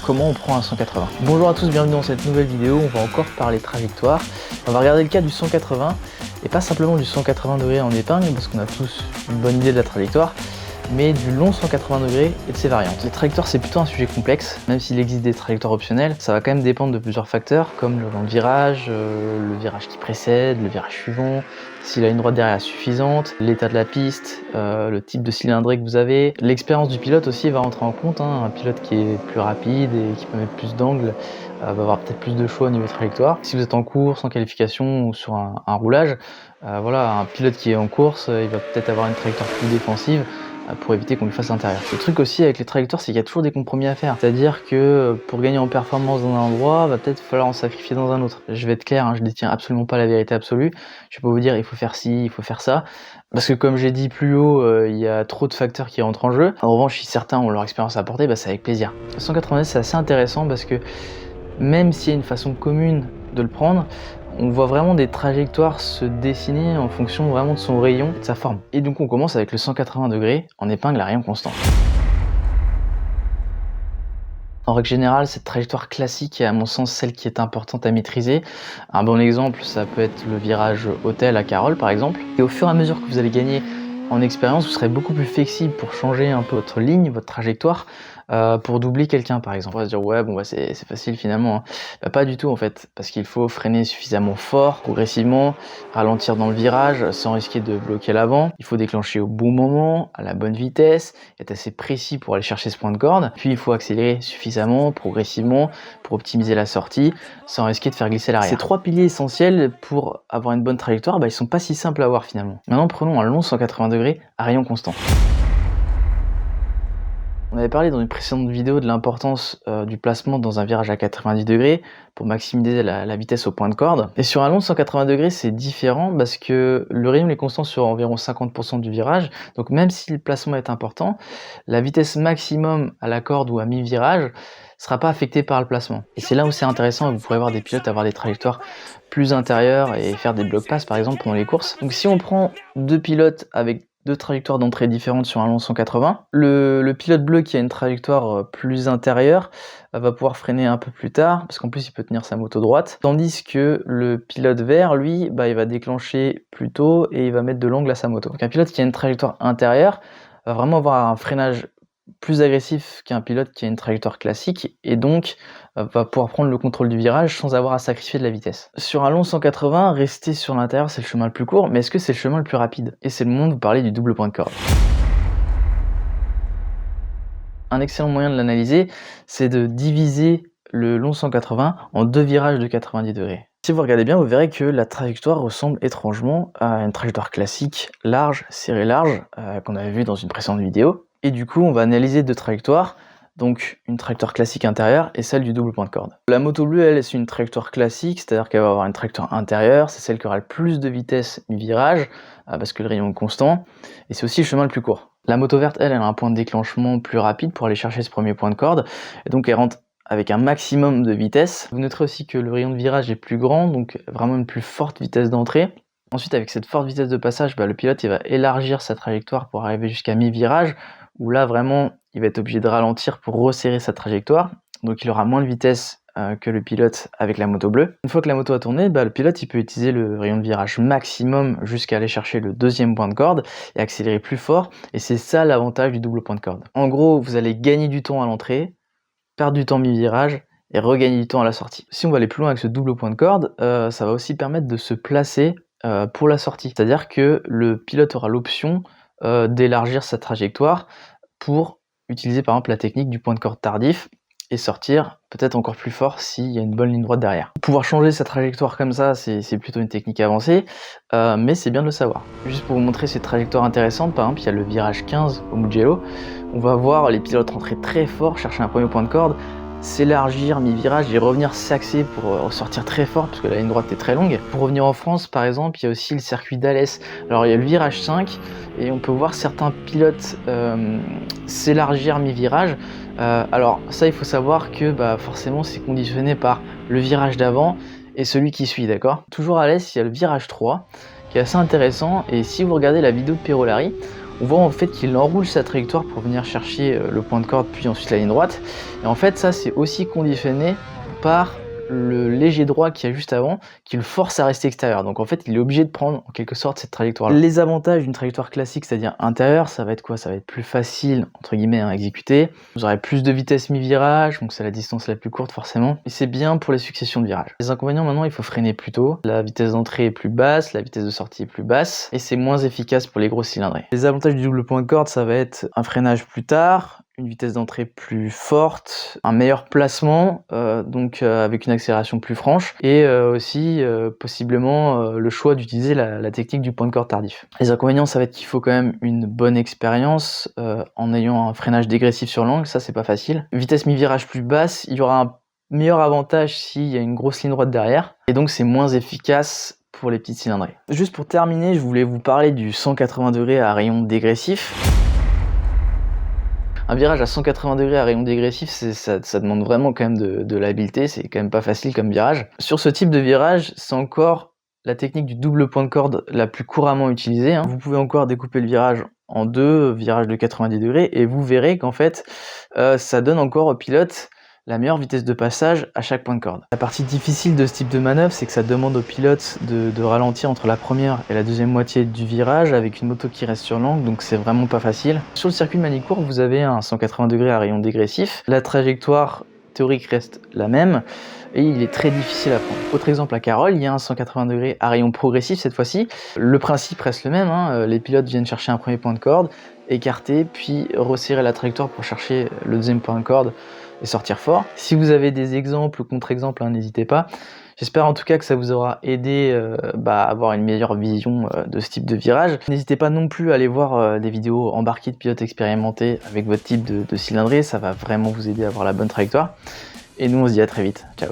comment on prend un 180. Bonjour à tous, bienvenue dans cette nouvelle vidéo, on va encore parler trajectoire. On va regarder le cas du 180, et pas simplement du 180 degrés en épingle, parce qu'on a tous une bonne idée de la trajectoire, mais du long 180 degrés et de ses variantes. Les trajectoires, c'est plutôt un sujet complexe, même s'il existe des trajectoires optionnelles, ça va quand même dépendre de plusieurs facteurs, comme le long de virage, le virage qui précède, le virage suivant, si la ligne droite derrière est suffisante, l'état de la piste, le type de cylindrée que vous avez. L'expérience du pilote aussi va rentrer en compte, hein. Un pilote qui est plus rapide et qui peut mettre plus d'angles va avoir peut-être plus de choix au niveau trajectoire. Si vous êtes en course, en qualification ou sur un roulage, voilà, un pilote qui est en course, il va peut-être avoir une trajectoire plus défensive pour éviter qu'on lui fasse l'intérieur. Le truc aussi avec les trajectoires, c'est qu'il y a toujours des compromis à faire. C'est-à-dire que pour gagner en performance dans un endroit, va peut-être falloir en sacrifier dans un autre. Je vais être clair, hein, je détiens absolument pas la vérité absolue. Je vais pas vous dire il faut faire ci, il faut faire ça. Parce que comme j'ai dit plus haut, il y a trop de facteurs qui rentrent en jeu. En revanche, si certains ont leur expérience à apporter, c'est avec plaisir. Le 190, c'est assez intéressant parce que même s'il y a une façon commune de le prendre, on voit vraiment des trajectoires se dessiner en fonction vraiment de son rayon et de sa forme. Et donc on commence avec le 180 degrés en épingle à rayon constant. En règle générale, cette trajectoire classique est à mon sens celle qui est importante à maîtriser. Un bon exemple, ça peut être le virage hôtel à Carole par exemple. Et au fur et à mesure que vous allez gagner en expérience, vous serez beaucoup plus flexible pour changer un peu votre ligne, votre trajectoire, pour doubler quelqu'un par exemple. On va se dire ouais bon c'est facile finalement, hein. Pas du tout en fait, parce qu'il faut freiner suffisamment fort, progressivement, ralentir dans le virage sans risquer de bloquer l'avant. Il faut déclencher au bon moment, à la bonne vitesse, être assez précis pour aller chercher ce point de corde. Puis il faut accélérer suffisamment, progressivement, pour optimiser la sortie, sans risquer de faire glisser l'arrière. Ces trois piliers essentiels pour avoir une bonne trajectoire, ils sont pas si simples à avoir finalement. Maintenant prenons un long 180 degrés à rayon constant. On avait parlé dans une précédente vidéo de l'importance du placement dans un virage à 90 degrés pour maximiser la vitesse au point de corde. Et sur un long 180 degrés, c'est différent parce que le rayon est constant sur environ 50% du virage. Donc même si le placement est important, la vitesse maximum à la corde ou à mi-virage ne sera pas affectée par le placement. Et c'est là où c'est intéressant, vous pourrez voir des pilotes avoir des trajectoires plus intérieures et faire des block pass par exemple pendant les courses. Donc si on prend deux pilotes avec deux trajectoires d'entrée différentes sur un long 180. Le pilote bleu qui a une trajectoire plus intérieure va pouvoir freiner un peu plus tard, parce qu'en plus il peut tenir sa moto droite, tandis que le pilote vert, lui, il va déclencher plus tôt et il va mettre de l'angle à sa moto. Donc un pilote qui a une trajectoire intérieure va vraiment avoir un freinage plus agressif qu'un pilote qui a une trajectoire classique et donc va pouvoir prendre le contrôle du virage sans avoir à sacrifier de la vitesse. Sur un long 180, rester sur l'intérieur c'est le chemin le plus court, mais est-ce que c'est le chemin le plus rapide? Et c'est le moment de vous parler du double point de corde. Un excellent moyen de l'analyser, c'est de diviser le long 180 en deux virages de 90 degrés. Si vous regardez bien, vous verrez que la trajectoire ressemble étrangement à une trajectoire classique large, serrée large, qu'on avait vu dans une précédente vidéo. Et du coup, on va analyser deux trajectoires, donc une trajectoire classique intérieure et celle du double point de corde. La moto bleue, elle, c'est une trajectoire classique, c'est-à-dire qu'elle va avoir une trajectoire intérieure, c'est celle qui aura le plus de vitesse mi-virage, parce que le rayon est constant, et c'est aussi le chemin le plus court. La moto verte, elle a un point de déclenchement plus rapide pour aller chercher ce premier point de corde, et donc elle rentre avec un maximum de vitesse. Vous noterez aussi que le rayon de virage est plus grand, donc vraiment une plus forte vitesse d'entrée. Ensuite, avec cette forte vitesse de passage, le pilote il va élargir sa trajectoire pour arriver jusqu'à mi-virage, où là vraiment il va être obligé de ralentir pour resserrer sa trajectoire, donc il aura moins de vitesse que le pilote avec la moto bleue. Une fois que la moto a tourné, le pilote il peut utiliser le rayon de virage maximum jusqu'à aller chercher le deuxième point de corde et accélérer plus fort, et c'est ça l'avantage du double point de corde. En gros, vous allez gagner du temps à l'entrée, perdre du temps mi-virage et regagner du temps à la sortie. Si on va aller plus loin avec ce double point de corde, ça va aussi permettre de se placer pour la sortie. C'est-à-dire que le pilote aura l'option d'élargir sa trajectoire pour utiliser par exemple la technique du point de corde tardif et sortir peut-être encore plus fort s'il y a une bonne ligne droite derrière. Pouvoir changer sa trajectoire comme ça, c'est plutôt une technique avancée, mais c'est bien de le savoir. Juste pour vous montrer ces trajectoires intéressantes, par exemple il y a le virage 15 au Mugello, on va voir les pilotes rentrer très fort, chercher un premier point de corde, s'élargir mi-virage et revenir s'axer pour sortir très fort parce que la ligne droite est très longue. Pour revenir en France par exemple, il y a aussi le circuit d'Alès. Alors il y a le virage 5 et on peut voir certains pilotes s'élargir mi-virage. Alors ça il faut savoir que forcément c'est conditionné par le virage d'avant et celui qui suit, d'accord? Toujours à Alès, il y a le virage 3 qui est assez intéressant, et si vous regardez la vidéo de Perolari, on voit en fait qu'il enroule sa trajectoire pour venir chercher le point de corde puis ensuite la ligne droite. Et en fait ça c'est aussi conditionné par le léger droit qu'il y a juste avant, qui le force à rester extérieur. Donc en fait, il est obligé de prendre en quelque sorte cette trajectoire-là. Les avantages d'une trajectoire classique, c'est-à-dire intérieure, ça va être quoi? Ça va être plus facile, entre guillemets, à exécuter. Vous aurez plus de vitesse mi-virage, donc c'est la distance la plus courte forcément. Et c'est bien pour les successions de virages. Les inconvénients maintenant, il faut freiner plus tôt. La vitesse d'entrée est plus basse, la vitesse de sortie est plus basse, et c'est moins efficace pour les gros cylindrés. Les avantages du double point de corde, ça va être un freinage plus tard, une vitesse d'entrée plus forte, un meilleur placement, avec une accélération plus franche, et aussi possiblement le choix d'utiliser la technique du point de corde tardif. Les inconvénients, ça va être qu'il faut quand même une bonne expérience en ayant un freinage dégressif sur l'angle, ça c'est pas facile. Vitesse mi-virage plus basse, il y aura un meilleur avantage s'il y a une grosse ligne droite derrière, et donc c'est moins efficace pour les petites cylindrées. Juste pour terminer, je voulais vous parler du 180 degrés à rayon dégressif. Un virage à 180 degrés à rayon dégressif, ça demande vraiment quand même de l'habileté, c'est quand même pas facile comme virage. Sur ce type de virage, c'est encore la technique du double point de corde la plus couramment utilisée, hein. Vous pouvez encore découper le virage en deux virages de 90 degrés et vous verrez qu'en fait, ça donne encore au pilote la meilleure vitesse de passage à chaque point de corde. La partie difficile de ce type de manœuvre, c'est que ça demande au pilote de ralentir entre la première et la deuxième moitié du virage avec une moto qui reste sur l'angle, donc c'est vraiment pas facile. Sur le circuit de Manicourt, vous avez un 180 degrés à rayon dégressif. La trajectoire théorique reste la même et il est très difficile à prendre. Autre exemple à Carole, il y a un 180 degrés à rayon progressif cette fois-ci. Le principe reste le même, hein. Les pilotes viennent chercher un premier point de corde, écarter, puis resserrer la trajectoire pour chercher le deuxième point de corde et sortir fort. Si vous avez des exemples ou contre-exemples, hein, n'hésitez pas. J'espère en tout cas que ça vous aura aidé à avoir une meilleure vision de ce type de virage. N'hésitez pas non plus à aller voir des vidéos embarquées de pilotes expérimentés avec votre type de cylindrée, ça va vraiment vous aider à avoir la bonne trajectoire. Et nous on se dit à très vite, ciao.